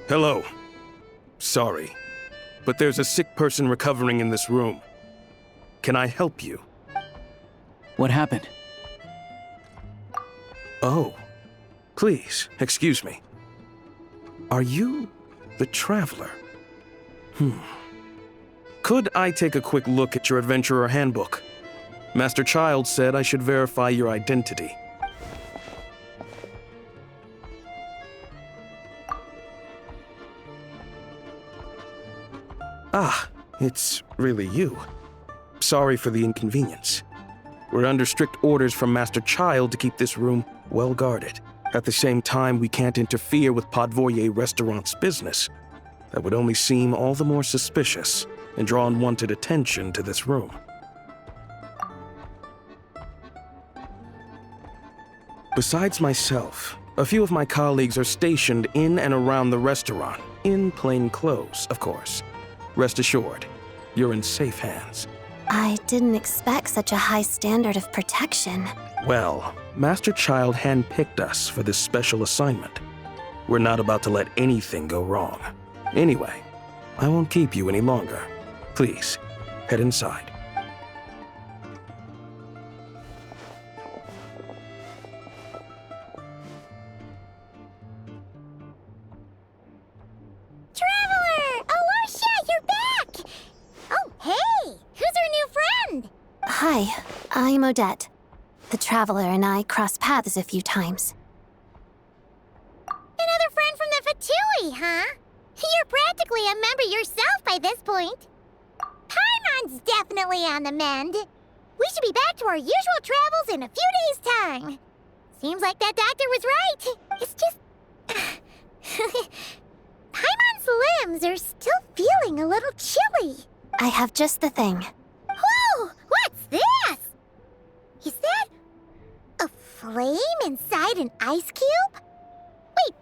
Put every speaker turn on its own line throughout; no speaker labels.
Hello. Sorry, but there's a sick person recovering in this room. Can I help you?
What happened?
Oh, please, excuse me. Are you the Traveler? Could I take a quick look at your Adventurer Handbook? Master Child said I should verify your identity. Ah, it's really you. Sorry for the inconvenience. We're under strict orders from Master Child to keep this room well guarded. At the same time, we can't interfere with Podvoye Restaurant's business. That would only seem all the more suspicious and draw unwanted attention to this room. Besides myself, a few of my colleagues are stationed in and around the restaurant, in plain clothes, of course. Rest assured, you're in safe hands.
I didn't expect such a high standard of protection.
Well, Master Child handpicked us for this special assignment. We're not about to let anything go wrong. Anyway, I won't keep you any longer. Please, head inside.
Traveler! Alicia, you're back! Oh, hey! Who's our new friend?
Hi, I'm Odette. The Traveler and I crossed paths a few times.
Another friend from the Fatui, huh? You're practically a member yourself by this point. Paimon's definitely on the mend. We should be back to our usual travels in a few days' time. Seems like that doctor was right. It's just... Paimon's limbs are still feeling a little chilly.
I have just the thing.
Whoa! What's this? Is that a flame inside an ice cube? Wait,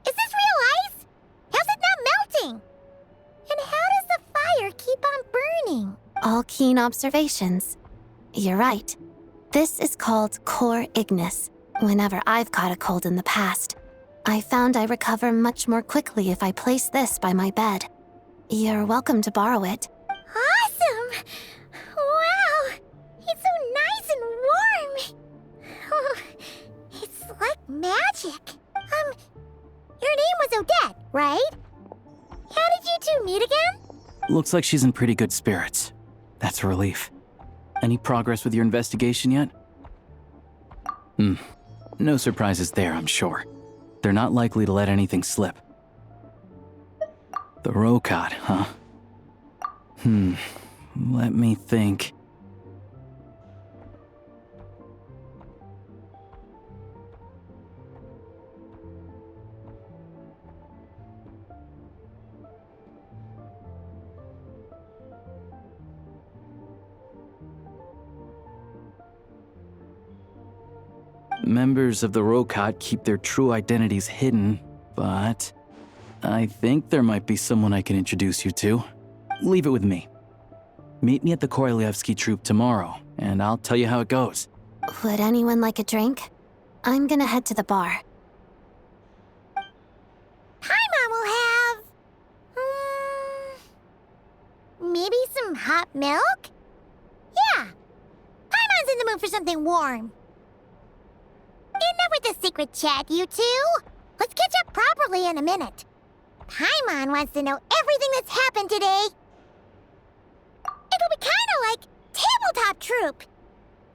is this real ice? How's it not melting? And how does the fire keep on burning?
All keen observations. You're right. This is called core ignis. Whenever I've caught a cold in the past, I found I recover much more quickly if I place this by my bed. You're welcome to borrow it.
Awesome! Wow! It's so nice and warm! Oh, it's like magic. Your name was Odette, right? How did you two meet again?
Looks like she's in pretty good spirits. That's a relief. Any progress with your investigation yet? No surprises there, I'm sure. They're not likely to let anything slip. The Rokot, huh? Let me think. Members of the Rokot keep their true identities hidden, but I think there might be someone I can introduce you to. Leave it with me. Meet me at the Korolyevsky Troop tomorrow, and I'll tell you how it goes.
Would anyone like a drink? I'm gonna head to the bar.
Paimon will have... maybe some hot milk? Yeah. Paimon's in the mood for something warm. Enough with the secret chat, you two. Let's catch up properly in a minute. Paimon wants to know everything that's happened today. It'll be kinda like Tabletop Troop.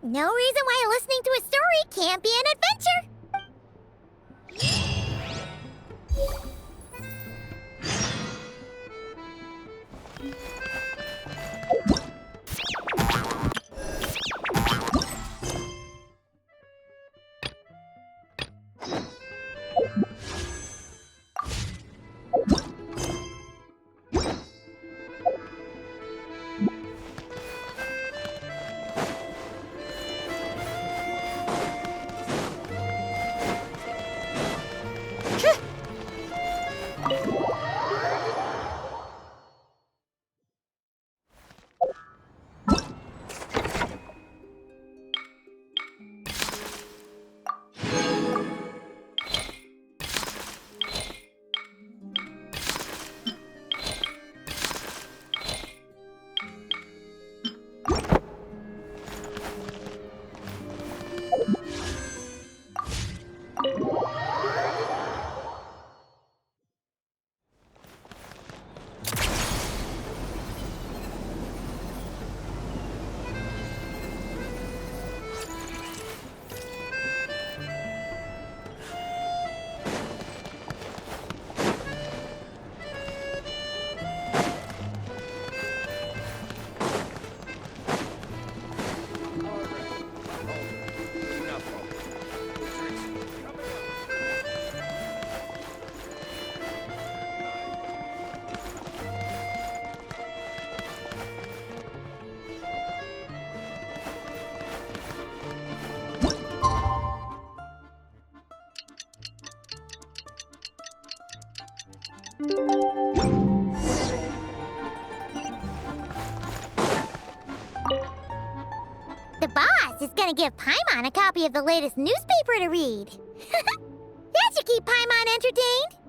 No reason why listening to a story can't be an adventure. The boss is gonna give Paimon a copy of the latest newspaper to read. That should keep Paimon entertained.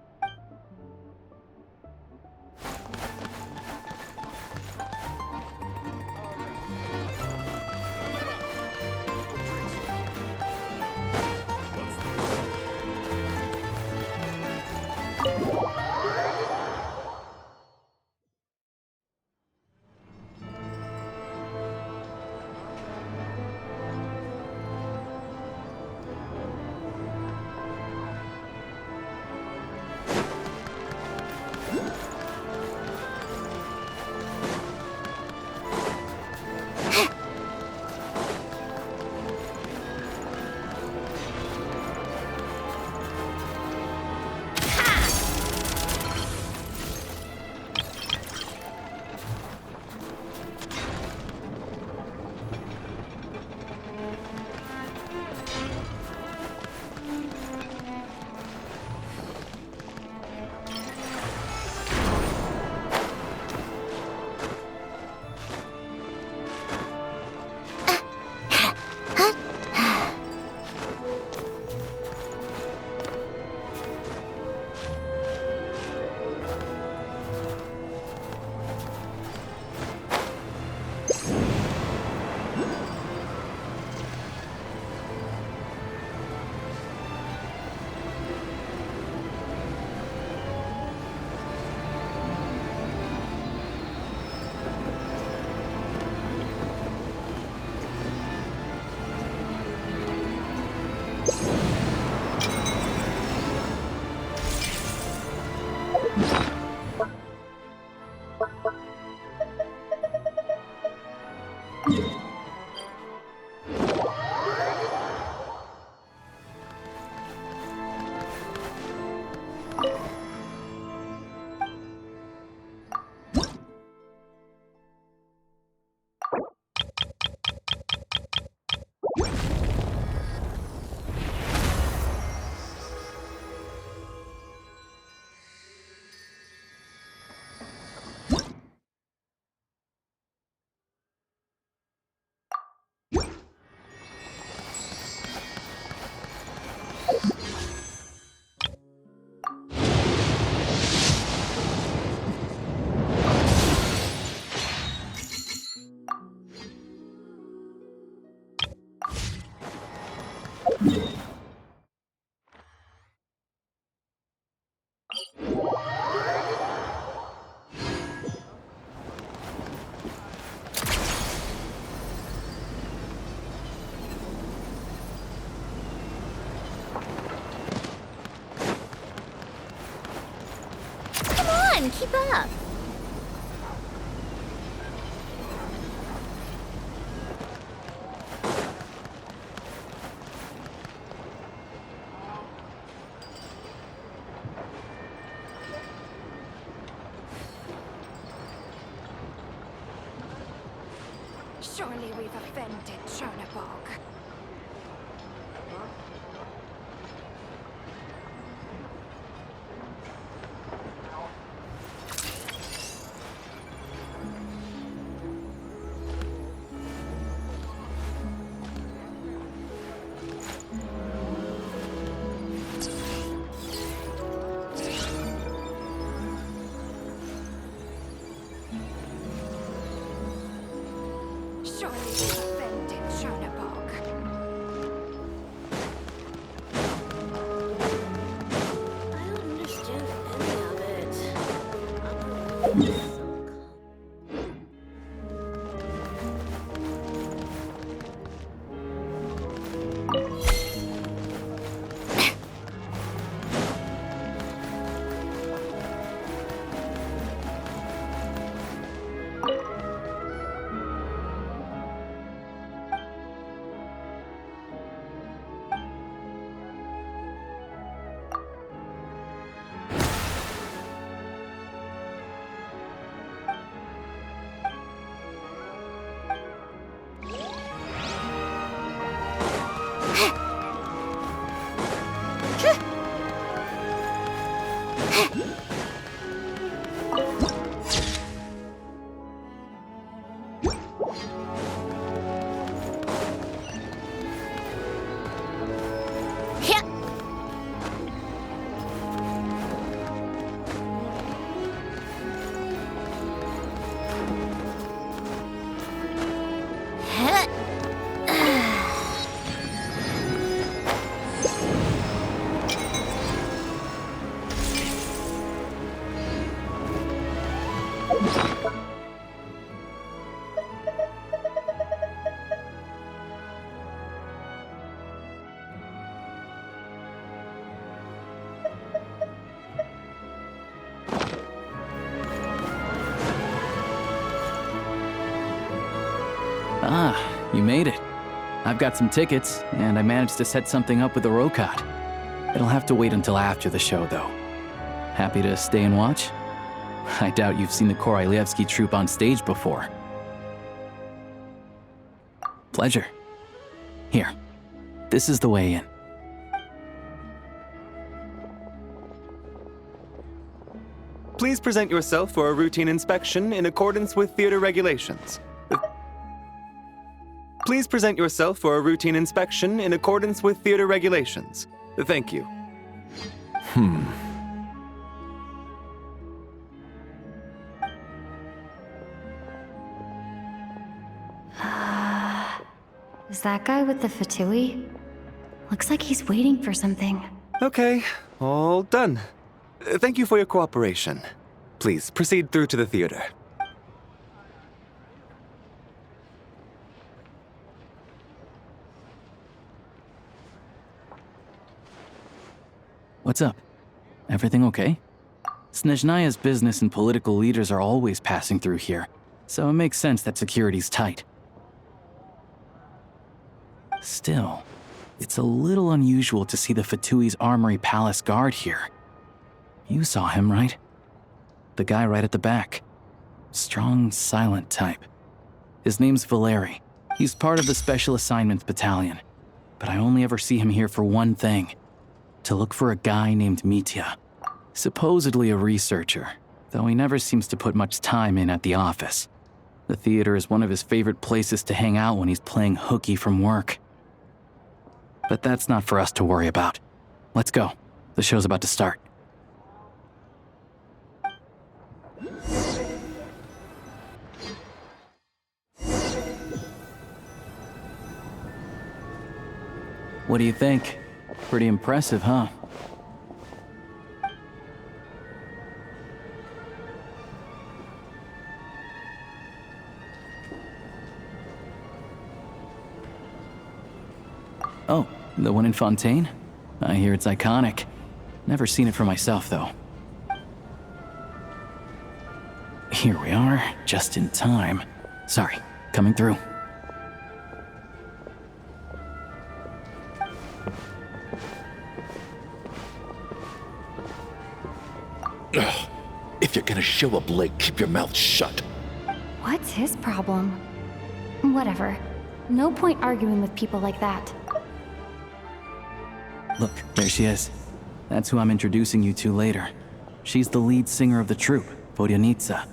Keep up.
Surely we've offended Chernabog. Surely we've offended Chernabog.
I don't understand any of it.
Ah, you made it. I've got some tickets, and I managed to set something up with the Rokot. It'll have to wait until after the show, though. Happy to stay and watch? I doubt you've seen the Korolyevsky troupe on stage before. Pleasure. Here, this is the way in.
Please present yourself for a routine inspection in accordance with theater regulations. Please present yourself for a routine inspection in accordance with theater regulations. Thank you.
Is that guy with the fatui? Looks like he's waiting for something.
Okay, all done. Thank you for your cooperation. Please proceed through to the theater.
What's up? Everything okay? Snezhnaya's business and political leaders are always passing through here, so it makes sense that security's tight. Still, it's a little unusual to see the Fatui's Armory Palace guard here. You saw him, right? The guy right at the back. Strong, silent type. His name's Valeri. He's part of the Special Assignments Battalion, but I only ever see him here for one thing. To look for a guy named Mitya. Supposedly a researcher, though he never seems to put much time in at the office. The theater is one of his favorite places to hang out when he's playing hooky from work. But that's not for us to worry about. Let's go. The show's about to start. What do you think? Pretty impressive, huh? Oh, the one in Fontaine? I hear it's iconic. Never seen it for myself, though. Here we are, just in time. Sorry, coming through.
Ugh. If you're gonna show up late, keep your mouth shut.
What's his problem? Whatever. No point arguing with people like that.
Look, there she is. That's who I'm introducing you to later. She's the lead singer of the troupe, Vodyanitsa.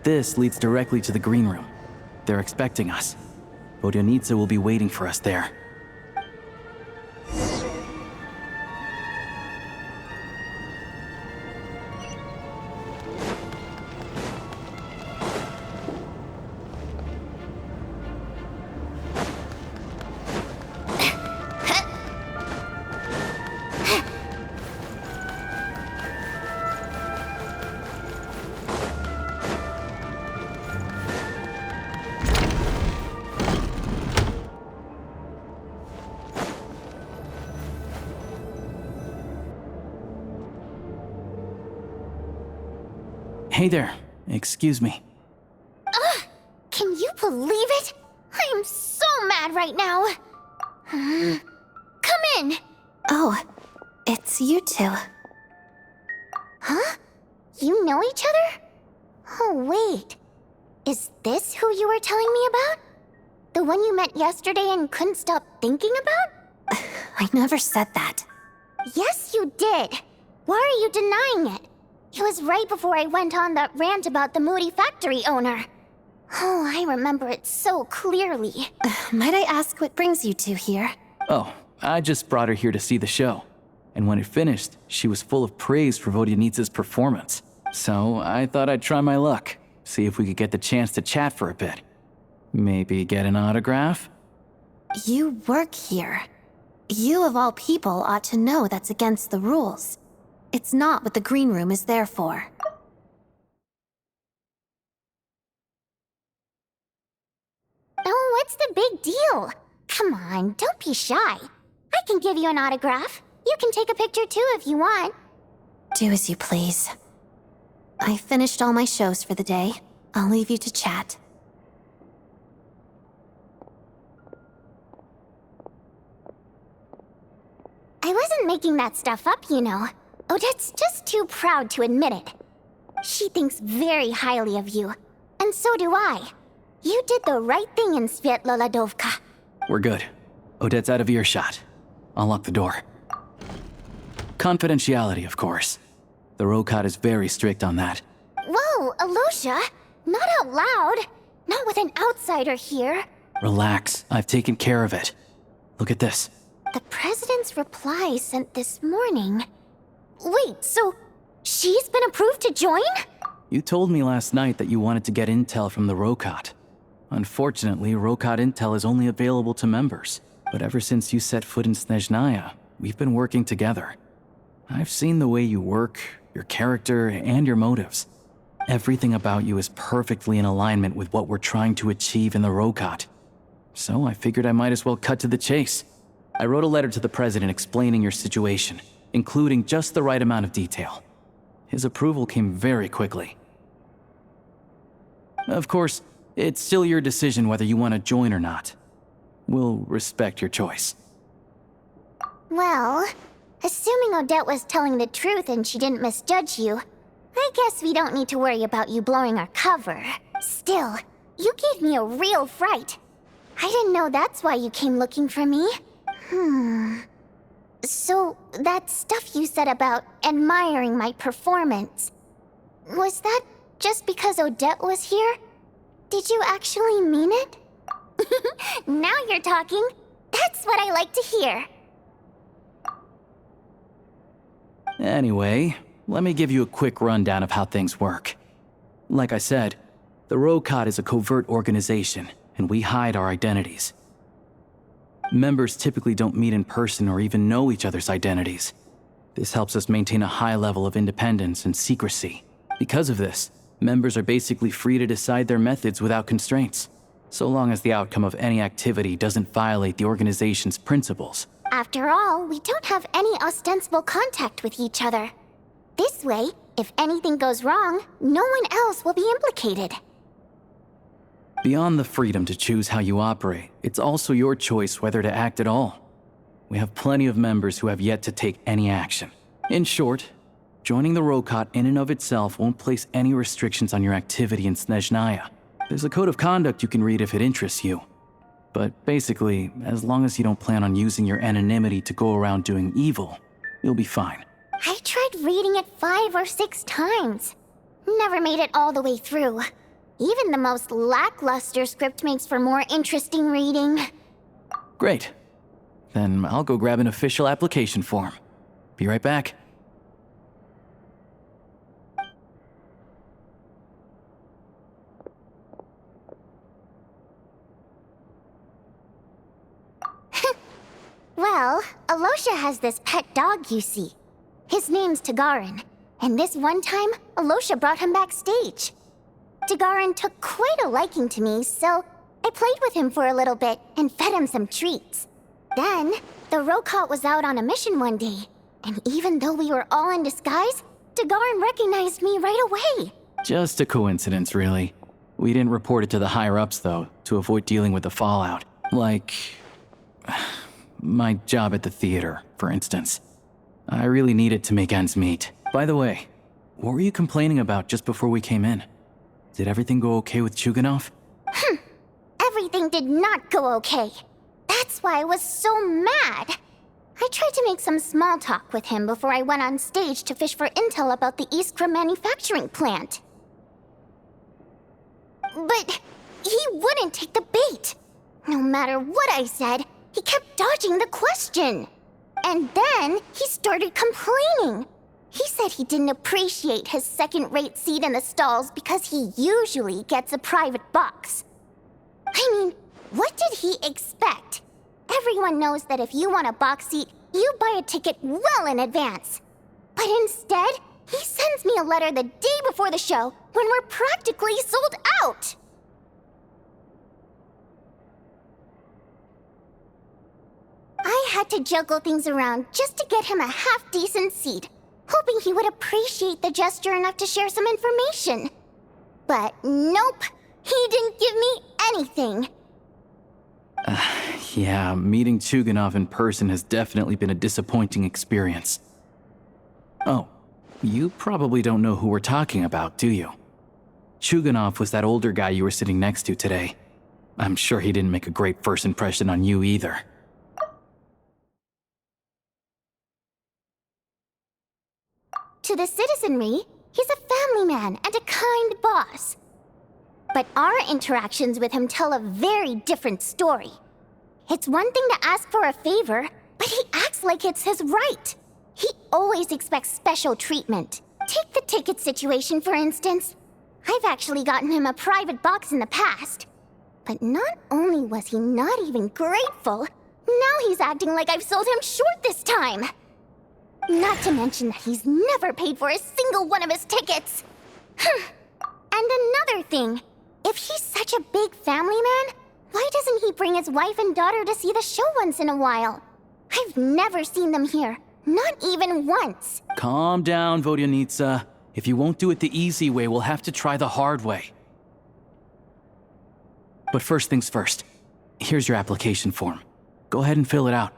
This leads directly to the green room. They're expecting us. Vodyanitsa will be waiting for us there. Hey there. Excuse me.
Can you believe it? I am so mad right now. Come in.
Oh, it's you two.
Huh? You know each other? Oh, wait. Is this who you were telling me about? The one you met yesterday and couldn't stop thinking about?
I never said that.
Yes, you did. Why are you denying it? It was right before I went on that rant about the moody factory owner. Oh, I remember it so clearly.
Might I ask what brings you two here?
Oh, I just brought her here to see the show. And when it finished, she was full of praise for Vodyanitsa's performance. So I thought I'd try my luck, see if we could get the chance to chat for a bit. Maybe get an autograph?
You work here. You of all people ought to know that's against the rules. It's not what the green room is there for.
Oh, what's the big deal? Come on, don't be shy. I can give you an autograph. You can take a picture too if you want.
Do as you please. I finished all my shows for the day. I'll leave you to chat.
I wasn't making that stuff up, you know. Odette's just too proud to admit it. She thinks very highly of you, and so do I. You did the right thing in Svietloladovka.
We're good. Odette's out of earshot. I'll lock the door. Confidentiality, of course. The Rokot is very strict on that.
Whoa, Alosha! Not out loud! Not with an outsider here.
Relax, I've taken care of it. Look at this.
The president's reply sent this morning. Wait, so she's been approved to join?
You told me last night that you wanted to get intel from the Rokot. Unfortunately, Rokot intel is only available to members. But ever since you set foot in Snezhnaya, we've been working together. I've seen the way you work, your character, and your motives. Everything about you is perfectly in alignment with what we're trying to achieve in the Rokot. So I figured I might as well cut to the chase. I wrote a letter to the president explaining your situation, including just the right amount of detail. His approval came very quickly. Of course, it's still your decision whether you want to join or not. We'll respect your choice.
Well, assuming Odette was telling the truth and she didn't misjudge you, I guess we don't need to worry about you blowing our cover. Still, you gave me a real fright. I didn't know that's why you came looking for me. So, that stuff you said about admiring my performance, was that just because Odette was here? Did you actually mean it? Now you're talking. That's what I like to hear.
Anyway, let me give you a quick rundown of how things work. Like I said, the Rokot is a covert organization, and we hide our identities. Members typically don't meet in person or even know each other's identities. This helps us maintain a high level of independence and secrecy. Because of this, members are basically free to decide their methods without constraints, so long as the outcome of any activity doesn't violate the organization's principles.
After all, we don't have any ostensible contact with each other. This way, if anything goes wrong, no one else will be implicated.
Beyond the freedom to choose how you operate, it's also your choice whether to act at all. We have plenty of members who have yet to take any action. In short, joining the Rokot in and of itself won't place any restrictions on your activity in Snezhnaya. There's a code of conduct you can read if it interests you. But basically, as long as you don't plan on using your anonymity to go around doing evil, you'll be fine.
I tried reading it 5 or 6 times. Never made it all the way through. Even the most lackluster script makes for more interesting reading.
Great. Then I'll go grab an official application form. Be right back.
Well, Alosha has this pet dog, you see. His name's Tagarin, and this one time, Alosha brought him backstage. Tagarin took quite a liking to me, so I played with him for a little bit and fed him some treats. Then, the Rokot was out on a mission one day, and even though we were all in disguise, Tagarin recognized me right away.
Just a coincidence, really. We didn't report it to the higher-ups, though, to avoid dealing with the fallout. Like... my job at the theater, for instance. I really needed to make ends meet. By the way, what were you complaining about just before we came in? Did everything go okay with Chuganov?
Everything did not go okay. That's why I was so mad. I tried to make some small talk with him before I went on stage to fish for intel about the Iskra manufacturing plant. But he wouldn't take the bait. No matter what I said, he kept dodging the question. And then he started complaining. He said he didn't appreciate his second-rate seat in the stalls because he usually gets a private box. I mean, what did he expect? Everyone knows that if you want a box seat, you buy a ticket well in advance. But instead, he sends me a letter the day before the show when we're practically sold out. I had to juggle things around just to get him a half-decent seat, hoping he would appreciate the gesture enough to share some information. But nope, he didn't give me anything.
Yeah, meeting Chuganov in person has definitely been a disappointing experience. Oh, you probably don't know who we're talking about, do you? Chuganov was that older guy you were sitting next to today. I'm sure he didn't make a great first impression on you either.
To the citizenry, he's a family man and a kind boss. But our interactions with him tell a very different story. It's one thing to ask for a favor, but he acts like it's his right. He always expects special treatment. Take the ticket situation, for instance. I've actually gotten him a private box in the past. But not only was he not even grateful, now he's acting like I've sold him short this time. Not to mention that he's never paid for a single one of his tickets. And another thing, if he's such a big family man, why doesn't he bring his wife and daughter to see the show once in a while? I've never seen them here, not even once.
Calm down, Vodyanitsa. If you won't do it the easy way, we'll have to try the hard way. But first things first, here's your application form. Go ahead and fill it out.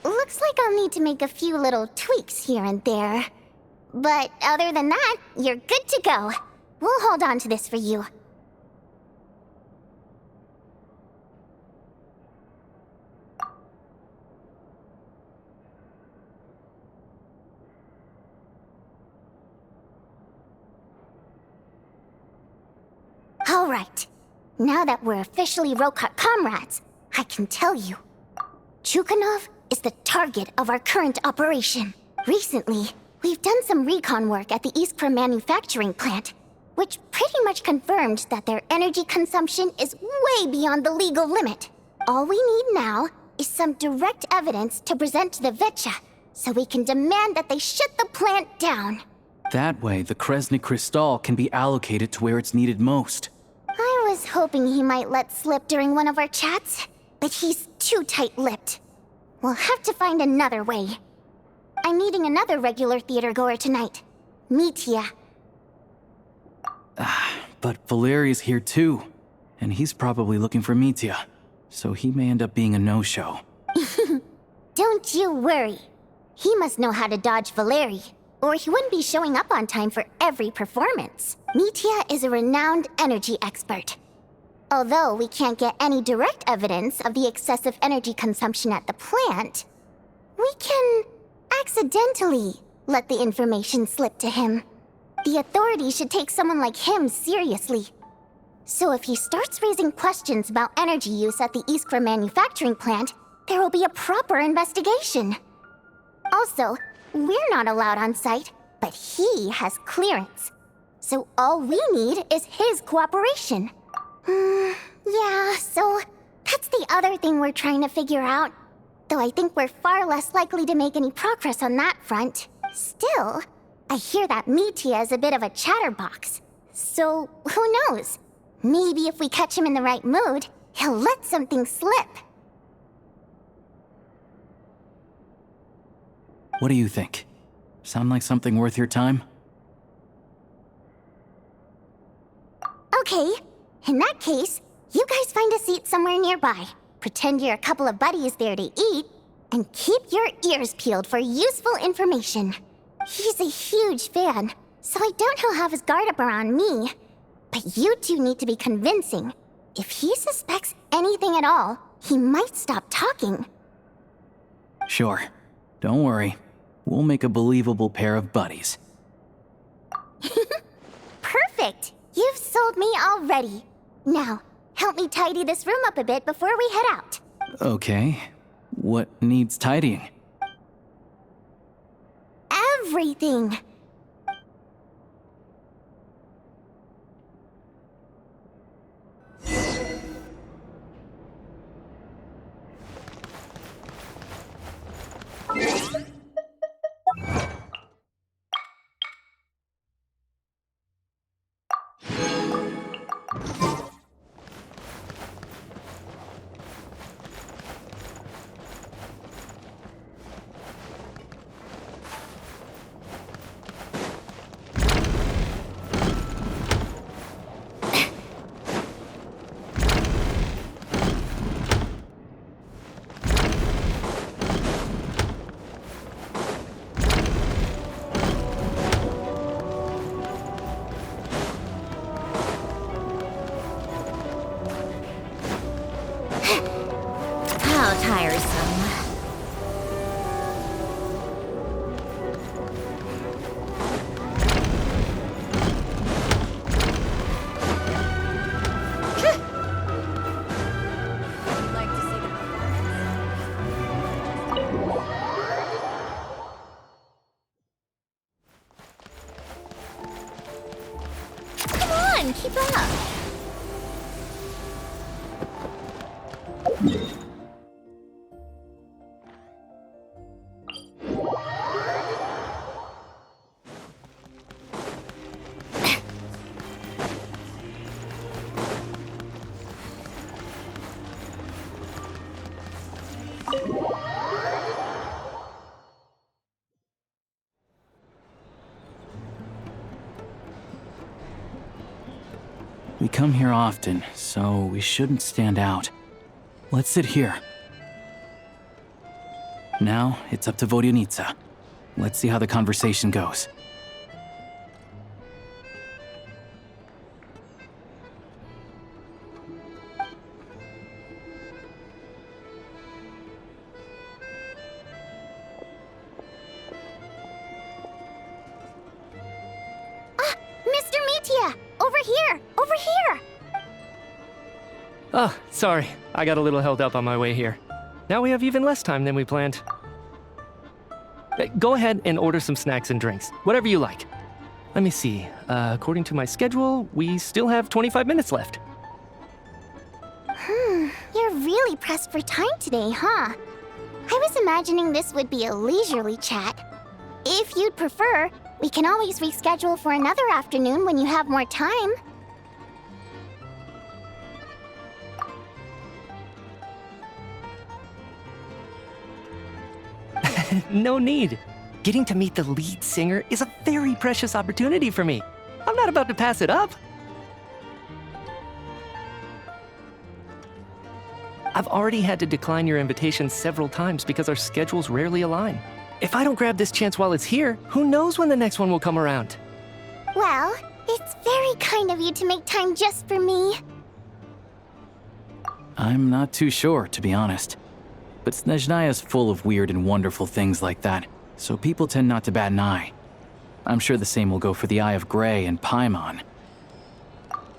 Looks like I'll need to make a few little tweaks here and there. But other than that, you're good to go. We'll hold on to this for you. All right. Now that we're officially Rokat comrades, I can tell you. Chuganov is the target of our current operation. Recently, we've done some recon work at the Iskra manufacturing plant, which pretty much confirmed that their energy consumption is way beyond the legal limit. All we need now is some direct evidence to present to the Vetcha so we can demand that they shut the plant down.
That way, the Kresnik Crystal can be allocated to where it's needed most.
I was hoping he might let slip during one of our chats, but he's too tight-lipped. We'll have to find another way. I'm meeting another regular theater goer tonight, Mitya.
But Valeri's here too, and he's probably looking for Mitya, so he may end up being a no-show.
Don't you worry. He must know how to dodge Valeri, or he wouldn't be showing up on time for every performance. Mitya is a renowned energy expert. Although we can't get any direct evidence of the excessive energy consumption at the plant, we can accidentally let the information slip to him. The authorities should take someone like him seriously. So if he starts raising questions about energy use at the Iskra manufacturing plant, there will be a proper investigation. Also, we're not allowed on site, but he has clearance. So all we need is his cooperation. Yeah, so that's the other thing we're trying to figure out. Though I think we're far less likely to make any progress on that front. Still, I hear that Mitya is a bit of a chatterbox. So, who knows? Maybe if we catch him in the right mood, he'll let something slip.
What do you think? Sound like something worth your time?
Okay, in that case, you guys find a seat somewhere nearby. Pretend you're a couple of buddies there to eat, and keep your ears peeled for useful information. He's a huge fan, so I doubt he'll have his guard up around me. But you two need to be convincing. If he suspects anything at all, he might stop talking.
Sure. Don't worry. We'll make a believable pair of buddies.
Perfect! You've sold me already. Now, help me tidy this room up a bit before we head out.
Okay. What needs tidying?
Everything! How tiresome.
Like to see the performance?
Come on, keep up.
We come here often, so we shouldn't stand out. Let's sit here. Now, it's up to Vodyanica. Let's see how the conversation goes.
Mr. Mitya! Over here! Over here!
Oh, sorry. I got a little held up on my way here. Now we have even less time than we planned. Go ahead and order some snacks and drinks, whatever you like. Let me see. According to my schedule, we still have 25 minutes left.
You're really pressed for time today, huh? I was imagining this would be a leisurely chat. If you'd prefer, we can always reschedule for another afternoon when you have more time.
No need. Getting to meet the lead singer is a very precious opportunity for me. I'm not about to pass it up. I've already had to decline your invitation several times because our schedules rarely align. If I don't grab this chance while it's here, who knows when the next one will come around?
Well, it's very kind of you to make time just for me.
I'm not too sure, to be honest. But Snezhnaya's full of weird and wonderful things like that, so people tend not to bat an eye. I'm sure the same will go for the Eye of Grey and Paimon.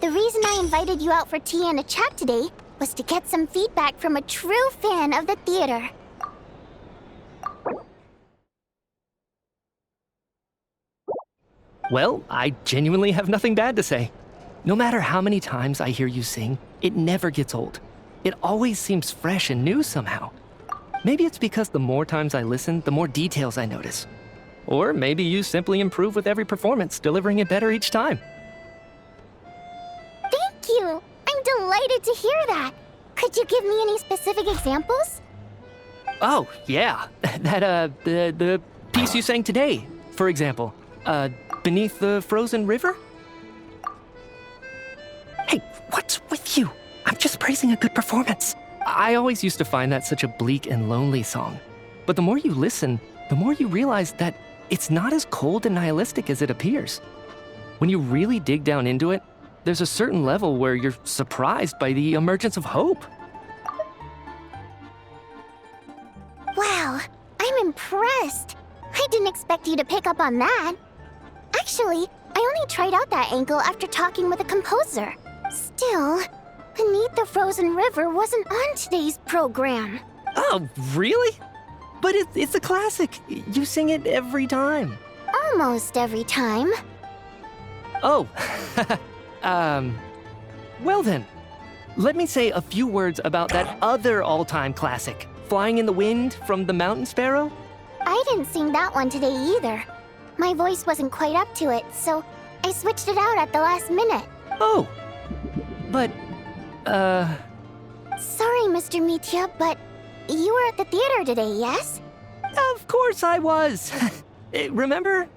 The reason I invited you out for tea and a chat today was to get some feedback from a true fan of the theater.
Well, I genuinely have nothing bad to say. No matter how many times I hear you sing, it never gets old. It always seems fresh and new somehow. Maybe it's because the more times I listen, the more details I notice. Or maybe you simply improve with every performance, delivering it better each time.
Thank you! I'm delighted to hear that! Could you give me any specific examples?
Oh, yeah. The piece you sang today, for example. Beneath the Frozen River? Hey, what's with you? I'm just praising a good performance. I always used to find that such a bleak and lonely song. But the more you listen, the more you realize that it's not as cold and nihilistic as it appears. When you really dig down into it, there's a certain level where you're surprised by the emergence of hope.
Wow, I'm impressed. I didn't expect you to pick up on that. Actually, I only tried out that angle after talking with a composer. Still, Beneath the Frozen River wasn't on today's program.
Oh, really? But it's a classic. You sing it every time.
Almost every time.
Oh, well then. Let me say a few words about that other all-time classic, Flying in the Wind from the Mountain Sparrow.
I didn't sing that one today either. My voice wasn't quite up to it, so I switched it out at the last minute.
Oh, but,
Sorry, Mr. Mitya, but you were at the theater today, yes?
Of course I was. Remember?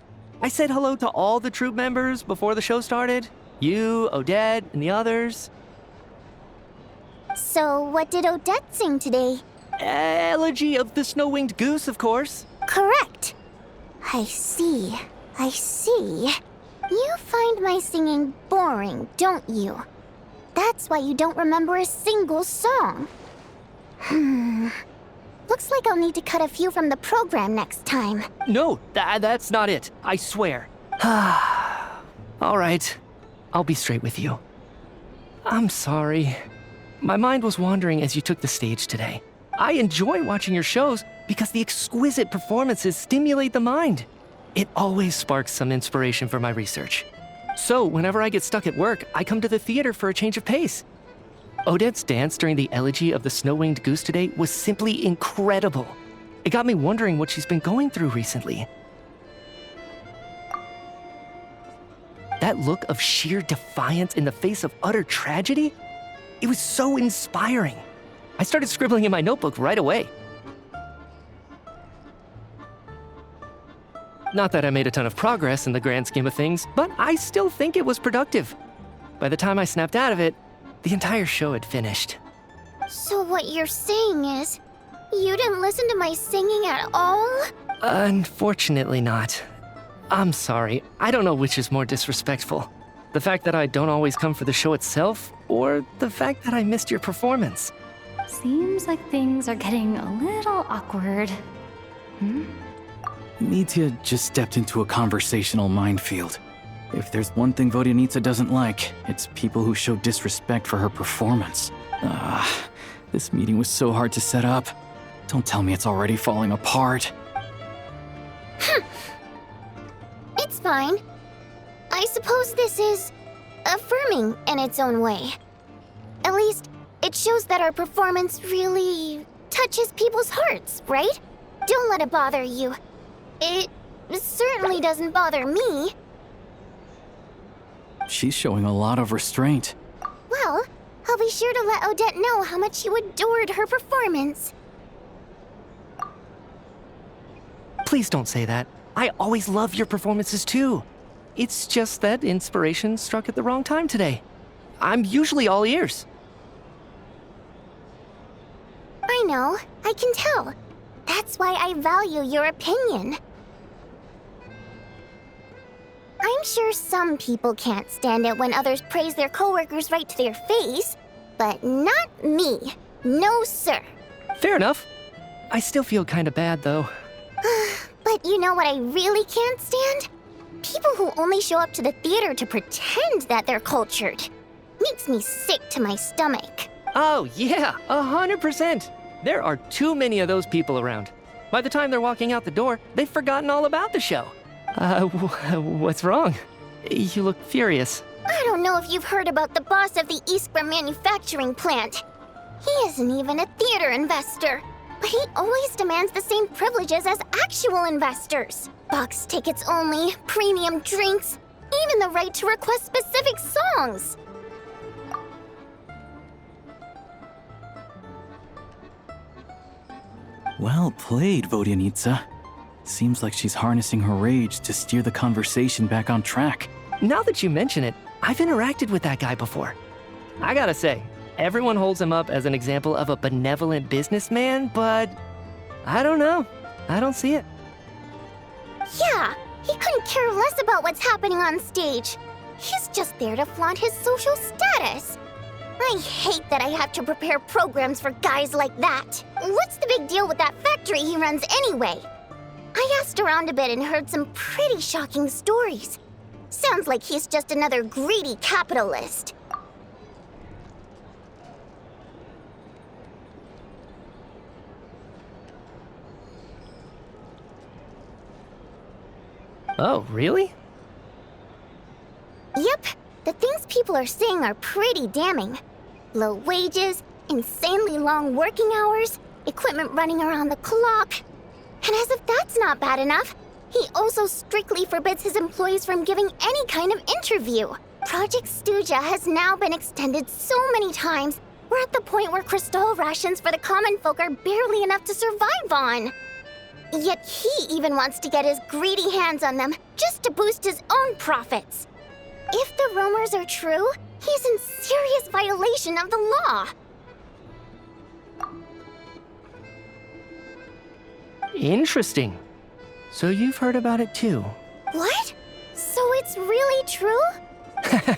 I said hello to all the troupe members before the show started. You, Odette, and the others.
So what did Odette sing today?
Elegy of the Snow-Winged Goose, of course.
Correct. I see. You find my singing boring, don't you? That's why you don't remember a single song. Looks like I'll need to cut a few from the program next time.
No, that's not it. I swear. All right. I'll be straight with you. I'm sorry. My mind was wandering as you took the stage today. I enjoy watching your shows because the exquisite performances stimulate the mind. It always sparks some inspiration for my research. So, whenever I get stuck at work, I come to the theater for a change of pace. Odette's dance during the elegy of the Snow-Winged Goose today was simply incredible. It got me wondering what she's been going through recently. That look of sheer defiance in the face of utter tragedy? It was so inspiring. I started scribbling in my notebook right away. Not that I made a ton of progress in the grand scheme of things, but I still think it was productive. By the time I snapped out of it, the entire show had finished.
So what you're saying is, you didn't listen to my singing at all?
Unfortunately not. I'm sorry, I don't know which is more disrespectful. The fact that I don't always come for the show itself, or the fact that I missed your performance.
Seems like things are getting a little awkward.
Mitya just stepped into a conversational minefield. If there's one thing Vodyanitsa doesn't like, it's people who show disrespect for her performance. This meeting was so hard to set up. Don't tell me it's already falling apart.
It's fine. I suppose this is affirming in its own way. At least, it shows that our performance really touches people's hearts, right? Don't let it bother you. It certainly doesn't bother me.
She's showing a lot of restraint.
Well, I'll be sure to let Odette know how much you adored her performance.
Please don't say that. I always love your performances too. It's just that inspiration struck at the wrong time today. I'm usually all ears.
I know, I can tell. That's why I value your opinion. I'm sure some people can't stand it when others praise their coworkers right to their face, but not me. No, sir.
Fair enough. I still feel kinda bad though.
But you know what I really can't stand? People who only show up to the theater to pretend that they're cultured. Makes me sick to my stomach.
Oh yeah, 100%. There are too many of those people around. By the time they're walking out the door, they've forgotten all about the show. What's wrong? You look furious.
I don't know if you've heard about the boss of the Iskra manufacturing plant. He isn't even a theater investor, but he always demands the same privileges as actual investors. Box tickets only, premium drinks, even the right to request specific songs.
Well played, Vodyanitsa. Seems like she's harnessing her rage to steer the conversation back on track.
Now that you mention it, I've interacted with that guy before. I gotta say, everyone holds him up as an example of a benevolent businessman, but I don't know. I don't see it.
Yeah, he couldn't care less about what's happening on stage. He's just there to flaunt his social status. I hate that I have to prepare programs for guys like that. What's the big deal with that factory he runs anyway? I asked around a bit and heard some pretty shocking stories. Sounds like he's just another greedy capitalist.
Oh, really?
Yep, the things people are saying are pretty damning. Low wages, insanely long working hours, equipment running around the clock. And as if that's not bad enough, he also strictly forbids his employees from giving any kind of interview. Project Stuja has now been extended so many times, we're at the point where crystal rations for the common folk are barely enough to survive on. Yet he even wants to get his greedy hands on them just to boost his own profits. If the rumors are true, he's in serious violation of the law.
Interesting. So you've heard about it too.
What? So it's really true?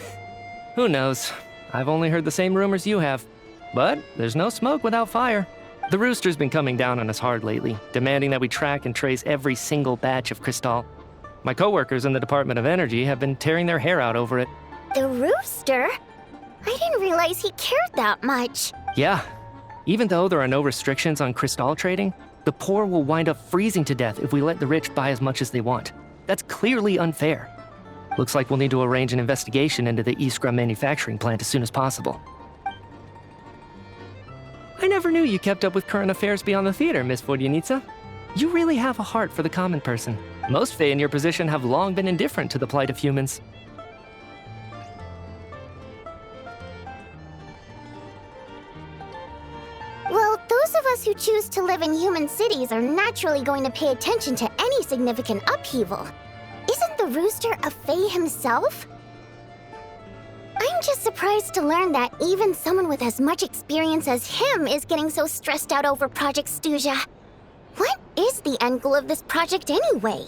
Who knows? I've only heard the same rumors you have. But there's no smoke without fire. The Rooster's been coming down on us hard lately, demanding that we track and trace every single batch of Crystal. My coworkers in the Department of Energy have been tearing their hair out over it.
The Rooster? I didn't realize he cared that much.
Yeah. Even though there are no restrictions on Crystal trading, the poor will wind up freezing to death if we let the rich buy as much as they want. That's clearly unfair. Looks like we'll need to arrange an investigation into the Iskra manufacturing plant as soon as possible. I never knew you kept up with current affairs beyond the theater, Miss Vodyanitsa. You really have a heart for the common person. Most Fae in your position have long been indifferent to the plight of humans.
Well, those of us who choose to live in human cities are naturally going to pay attention to any significant upheaval. Isn't the Rooster a Fae himself? I'm just surprised to learn that even someone with as much experience as him is getting so stressed out over Project Stuja. What is the end goal of this project anyway?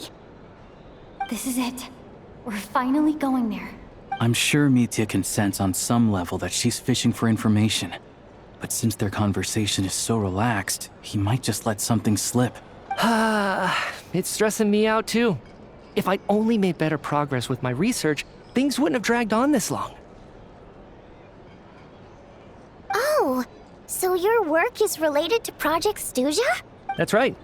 This is it. We're finally going there.
I'm sure Mitya can sense on some level that she's fishing for information. But since their conversation is so relaxed, he might just let something slip.
It's stressing me out too. If I'd only made better progress with my research, things wouldn't have dragged on this long.
Oh, so your work is related to Project Stuja?
That's right.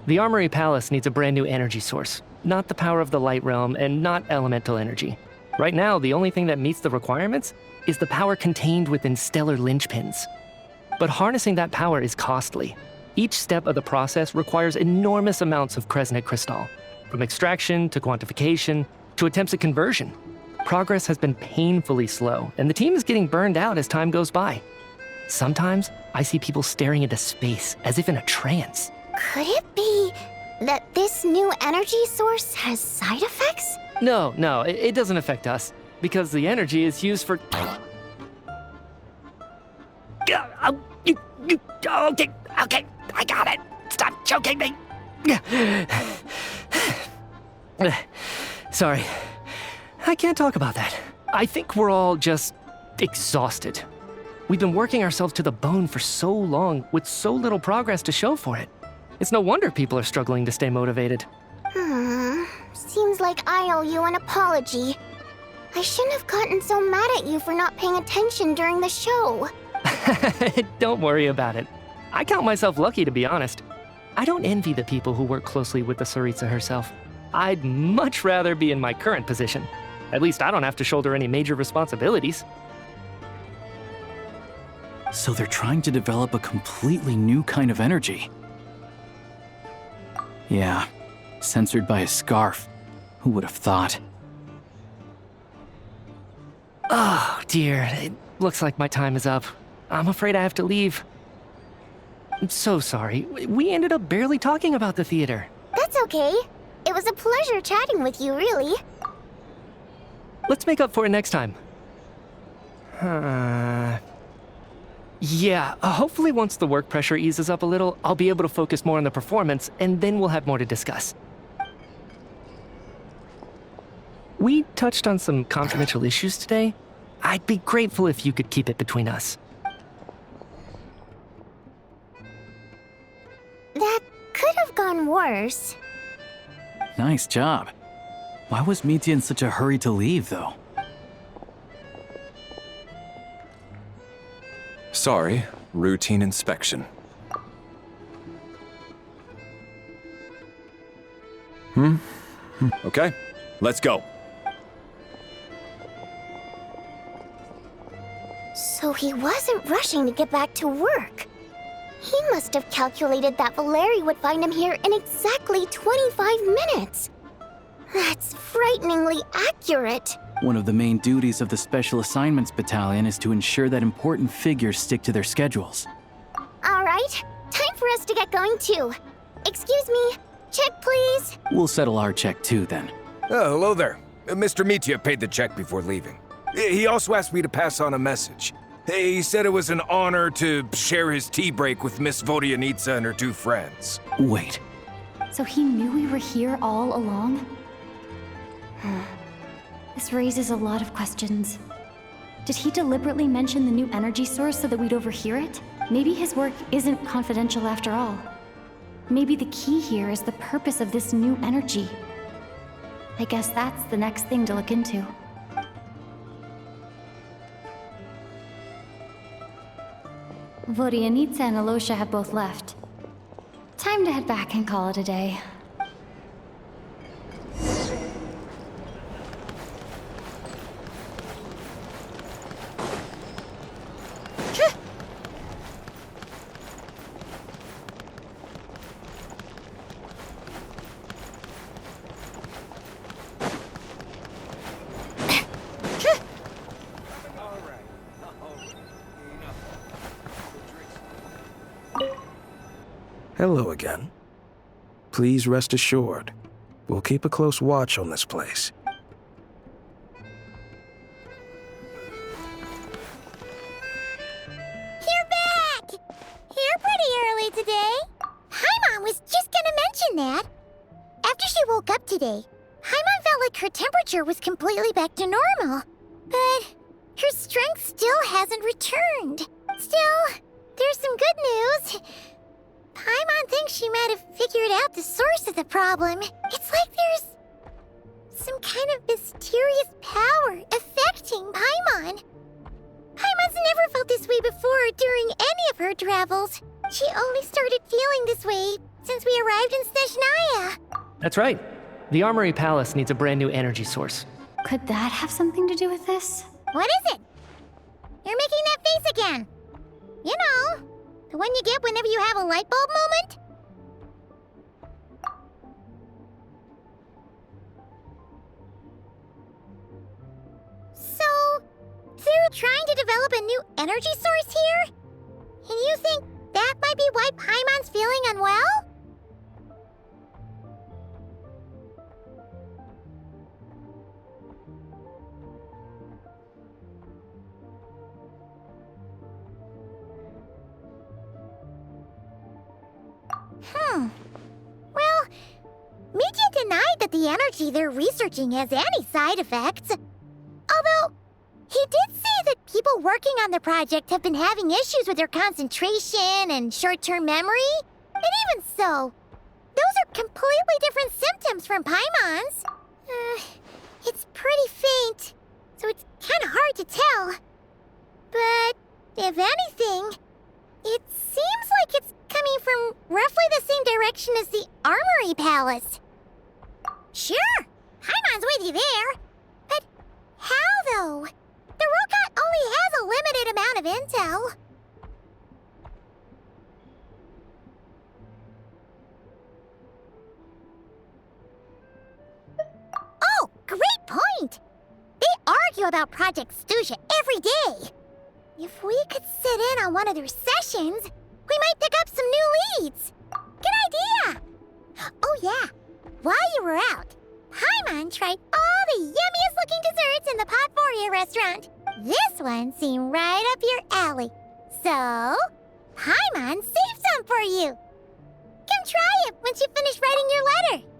The Armory Palace needs a brand new energy source. Not the power of the Light Realm and not elemental energy. Right now, the only thing that meets the requirements is the power contained within stellar linchpins. But harnessing that power is costly. Each step of the process requires enormous amounts of Kresnet crystal, from extraction to quantification to attempts at conversion. Progress has been painfully slow, and the team is getting burned out as time goes by. Sometimes I see people staring into space as if in a trance.
Could it be that this new energy source has side effects?
No, it doesn't affect us, because the energy is used for... Okay, I got it. Stop choking me. Sorry, I can't talk about that. I think we're all just exhausted. We've been working ourselves to the bone for so long with so little progress to show for it. It's no wonder people are struggling to stay motivated.
Seems like I owe you an apology. I shouldn't have gotten so mad at you for not paying attention during the show.
Don't worry about it. I count myself lucky, to be honest. I don't envy the people who work closely with the Tsaritsa herself. I'd much rather be in my current position. At least I don't have to shoulder any major responsibilities.
So they're trying to develop a completely new kind of energy. Yeah, censored by a scarf. Who would have thought?
Oh, dear. It looks like my time is up. I'm afraid I have to leave. I'm so sorry. We ended up barely talking about the theater.
That's okay. It was a pleasure chatting with you, really.
Let's make up for it next time. Yeah, hopefully once the work pressure eases up a little, I'll be able to focus more on the performance, and then we'll have more to discuss. We touched on some confidential issues today. I'd be grateful if you could keep it between us.
That could have gone worse.
Nice job. Why was Mitya in such a hurry to leave, though?
Sorry, routine inspection. Okay, let's go.
So he wasn't rushing to get back to work. He must have calculated that Valeri would find him here in exactly 25 minutes. That's frighteningly accurate.
One of the main duties of the Special Assignments Battalion is to ensure that important figures stick to their schedules.
All right, time for us to get going too. Excuse me, check please.
We'll settle our check too, then.
Oh, hello there. Mr. Mitya paid the check before leaving. He also asked me to pass on a message. He said it was an honor to share his tea break with Miss Vodyanitsa and her two friends.
Wait.
So he knew we were here all along? This raises a lot of questions. Did he deliberately mention the new energy source so that we'd overhear it? Maybe his work isn't confidential after all. Maybe the key here is the purpose of this new energy. I guess that's the next thing to look into. Vodyanitsa and Alosha have both left. Time to head back and call it a day.
Hello again. Please rest assured, we'll keep a close watch on this place.
You're back! Here pretty early today. Haimon was just gonna mention that. After she woke up today, Haimon felt like her temperature was completely back to normal. But her strength still hasn't returned. Still, there's some good news. Paimon thinks she might have figured out the source of the problem. It's like there's some kind of mysterious power affecting Paimon. Paimon's never felt this way before during any of her travels. She only started feeling this way since we arrived in Snezhnaya.
That's right. The Armory Palace needs a brand new energy source.
Could that have something to do with this?
What is it? You're making that face again. You know, The one you get whenever you have a light bulb moment? So, they're trying to develop a new energy source here? And you think that might be why Paimon's feeling unwell? Well, Mitya denied that the energy they're researching has any side effects. Although, he did say that people working on the project have been having issues with their concentration and short-term memory. And even so, those are completely different symptoms from Paimon's. It's pretty faint, so it's kind of hard to tell. But, if anything, it seems like it's coming from roughly the same direction as the Armory Palace. Sure, Paimon's with you there. But how, though? The Rokot only has a limited amount of intel. Oh, great point! They argue about Project Stuja every day. If we could sit in on one of their sessions, we might pick up some new leads. Good idea! Oh yeah, while you were out, Paimon tried all the yummiest looking desserts in the Potforia restaurant. This one seemed right up your alley. So, Paimon saved some for you. Come try it once you finish writing your letter.